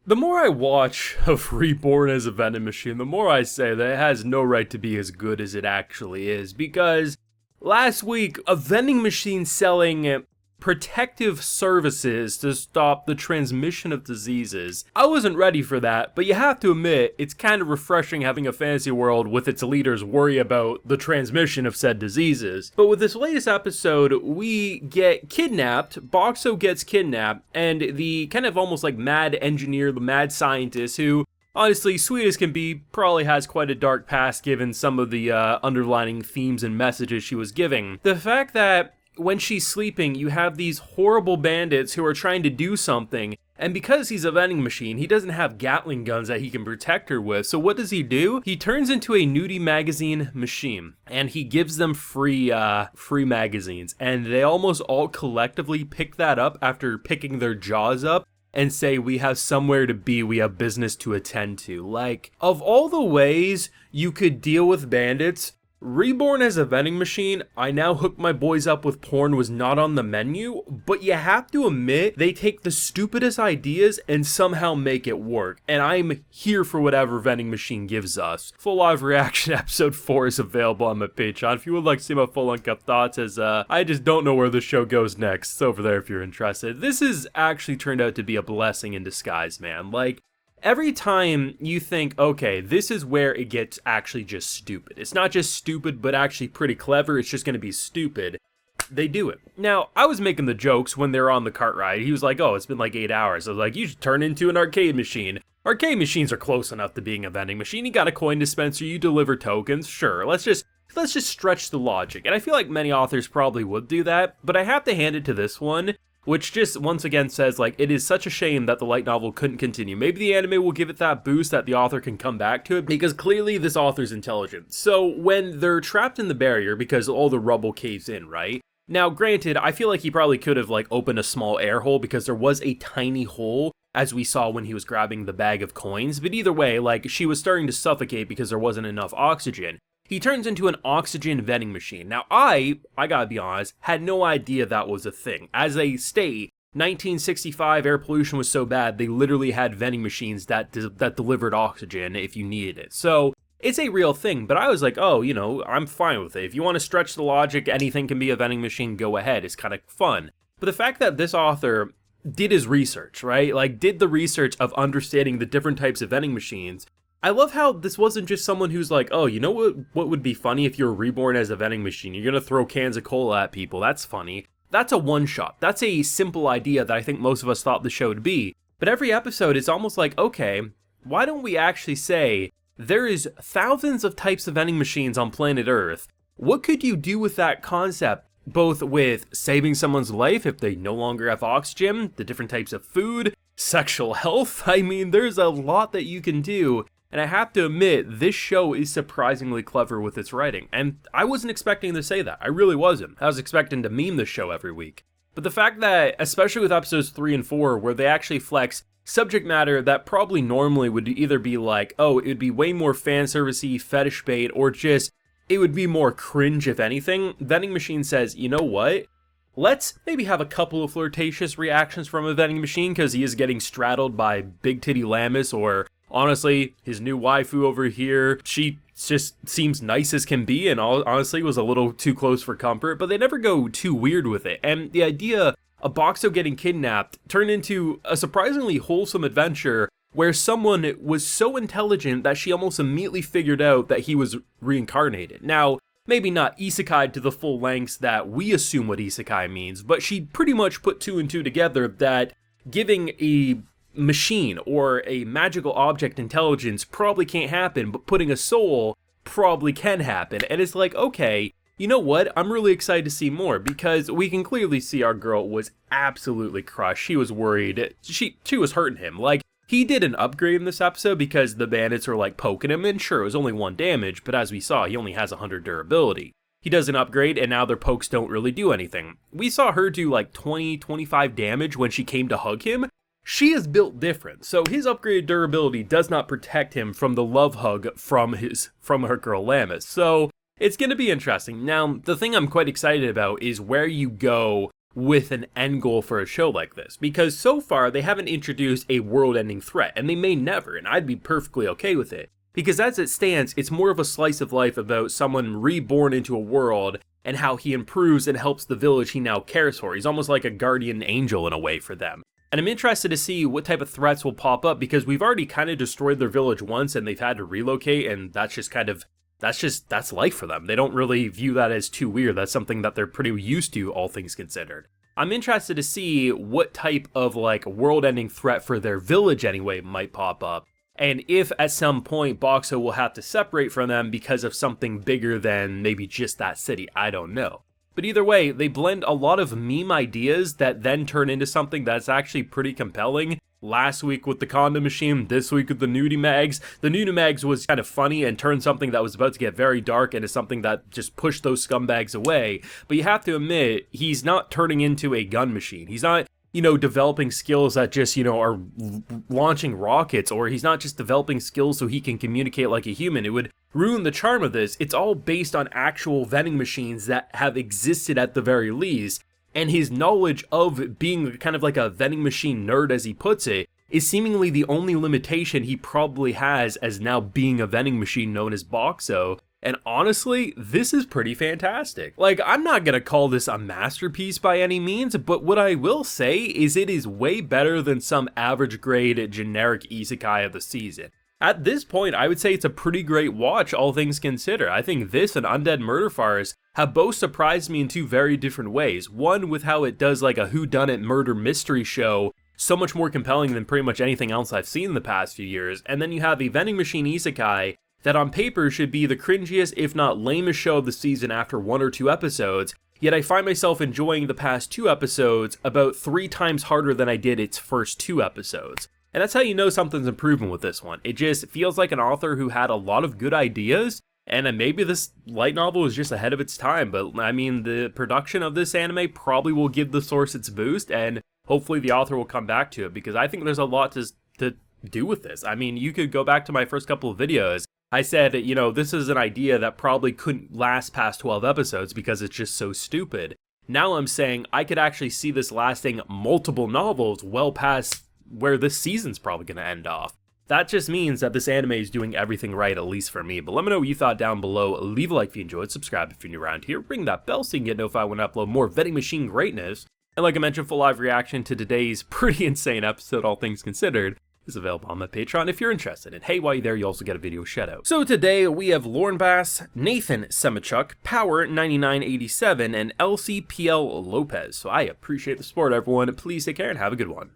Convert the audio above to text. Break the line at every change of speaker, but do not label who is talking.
The more I watch of Reborn as a vending machine, the more I say that it has no right to be as good as it actually is, because last week, a vending machine selling protective services to stop the transmission of diseases. I wasn't ready for that, but you have to admit, it's kind of refreshing having a fantasy world with its leaders worry about the transmission of said diseases. But with this latest episode, we get kidnapped, Boxo gets kidnapped, and the kind of almost like mad engineer, the mad scientist who, honestly, sweet as can be, probably has quite a dark past given some of the underlining themes and messages she was giving. The fact that when she's sleeping, you have these horrible bandits who are trying to do something, and because he's a vending machine, he doesn't have Gatling guns that he can protect her with, so what does he do? He turns into a nudie magazine machine, and he gives them free magazines, and they almost all collectively pick that up after picking their jaws up, and say, we have somewhere to be, we have business to attend to. Like, of all the ways you could deal with bandits, Reborn as a vending machine, I now hook my boys up with porn was not on the menu, but you have to admit, they take the stupidest ideas and somehow make it work, and I'm here for whatever vending machine gives us. Full live reaction episode 4 is available on my Patreon if you would like to see my full uncut thoughts, as I just don't know where the show goes next. It's over there if you're interested. This has actually turned out to be a blessing in disguise, man. Like, every time you think, okay, this is where it gets actually just stupid. It's not just stupid, but actually pretty clever. It's just going to be stupid. They do it. Now, I was making the jokes when they were on the cart ride. He was like, oh, it's been like 8 hours. I was like, you should turn into an arcade machine. Arcade machines are close enough to being a vending machine. You got a coin dispenser, you deliver tokens. Sure, let's just stretch the logic. And I feel like many authors probably would do that, but I have to hand it to this one, which just once again says, like, it is such a shame that the light novel couldn't continue. Maybe the anime will give it that boost that the author can come back to it, because clearly this author's intelligent. So when they're trapped in the barrier because all the rubble caves in, right? Now, granted, I feel like he probably could have, like, opened a small air hole because there was a tiny hole, as we saw when he was grabbing the bag of coins. But either way, like, she was starting to suffocate because there wasn't enough oxygen. He turns into an oxygen vending machine. Now, I gotta be honest, had no idea that was a thing. As they state, 1965 air pollution was so bad, they literally had vending machines that delivered oxygen if you needed it. So, it's a real thing, but I was like, oh, you know, I'm fine with it. If you want to stretch the logic, anything can be a vending machine, go ahead. It's kind of fun. But the fact that this author did his research, right? Like, did the research of understanding the different types of vending machines. I love how this wasn't just someone who's like, oh, you know what would be funny if you're reborn as a vending machine? You're gonna throw cans of cola at people. That's funny. That's a one-shot. That's a simple idea that I think most of us thought the show would be. But every episode, it's almost like, okay, why don't we actually say, there is thousands of types of vending machines on planet Earth. What could you do with that concept? Both with saving someone's life if they no longer have oxygen, the different types of food, sexual health. I mean, there's a lot that you can do. And I have to admit, this show is surprisingly clever with its writing. And I wasn't expecting to say that. I really wasn't. I was expecting to meme the show every week. But the fact that, especially with episodes 3 and 4, where they actually flex subject matter that probably normally would either be like, oh, it would be way more fan servicey, fetish bait, or just, it would be more cringe if anything, Vending Machine says, you know what? Let's maybe have a couple of flirtatious reactions from a vending machine because he is getting straddled by Big Titty Lammis, or honestly, his new waifu over here, she just seems nice as can be, and honestly was a little too close for comfort, but they never go too weird with it. And the idea of Boxo getting kidnapped turned into a surprisingly wholesome adventure where someone was so intelligent that she almost immediately figured out that he was reincarnated. Now, maybe not isekai to the full lengths that we assume what isekai means, but she pretty much put 2 and 2 together that giving a machine or a magical object intelligence probably can't happen, but putting a soul probably can happen. And it's like, okay, you know what? I'm really excited to see more, because we can clearly see our girl was absolutely crushed. She was worried. She was hurting him. Like, he did an upgrade in this episode because the bandits were like poking him, and sure, it was only 1 damage, but as we saw, he only has 100 durability. He does an upgrade, and now their pokes don't really do anything. We saw her do like 20, 25 damage when she came to hug him. She is built different, so his upgraded durability does not protect him from the love hug from her girl Lammis. So it's going to be interesting. Now, the thing I'm quite excited about is where you go with an end goal for a show like this, because so far they haven't introduced a world-ending threat, and they may never, and I'd be perfectly okay with it, because as it stands, it's more of a slice of life about someone reborn into a world and how he improves and helps the village he now cares for. He's almost like a guardian angel in a way for them. And I'm interested to see what type of threats will pop up, because we've already kind of destroyed their village once and they've had to relocate, and that's life for them. They don't really view that as too weird. That's something that they're pretty used to, all things considered. I'm interested to see what type of like world-ending threat for their village anyway might pop up, and if at some point Boxo will have to separate from them because of something bigger than maybe just that city. I don't know. But either way, they blend a lot of meme ideas that then turn into something that's actually pretty compelling. Last week with the condom machine, this week with the nudie mags. The nudie mags was kind of funny and turned something that was about to get very dark into something that just pushed those scumbags away. But you have to admit, he's not turning into a gun machine. He's not, developing skills that just, are launching rockets, or he's not just developing skills so he can communicate like a human. It would ruin the charm of this. It's all based on actual vending machines that have existed at the very least, and his knowledge of being kind of like a vending machine nerd, as he puts it, is seemingly the only limitation he probably has as now being a vending machine known as Boxo. And honestly, this is pretty fantastic. Like, I'm not gonna call this a masterpiece by any means, but what I will say is it is way better than some average grade generic isekai of the season. At this point, I would say it's a pretty great watch, all things considered. I think this and Undead Murder Farce have both surprised me in two very different ways. One, with how it does like a whodunit murder mystery show so much more compelling than pretty much anything else I've seen in the past few years. And then you have a vending machine isekai that on paper should be the cringiest, if not lamest show of the season after 1 or 2 episodes, yet I find myself enjoying the past 2 episodes about 3 times harder than I did its first 2 episodes. And that's how you know something's improving with this one. It just feels like an author who had a lot of good ideas, and maybe this light novel is just ahead of its time, but I mean, the production of this anime probably will give the source its boost, and hopefully the author will come back to it, because I think there's a lot to do with this. I mean, you could go back to my first couple of videos. I said, this is an idea that probably couldn't last past 12 episodes because it's just so stupid. Now I'm saying I could actually see this lasting multiple novels well past where this season's probably going to end off. That just means that this anime is doing everything right, at least for me. But let me know what you thought down below. Leave a like if you enjoyed, subscribe if you're new around here, ring that bell so you can get notified when I upload more vending machine greatness. And like I mentioned, full live reaction to today's pretty insane episode, all things considered, is available on my Patreon if you're interested. And hey, while you're there, you also get a video shout out. So today we have Lauren Bass, Nathan Semichuk, Power 9987, and LCPL Lopez. So I appreciate the support, everyone. Please take care and have a good one.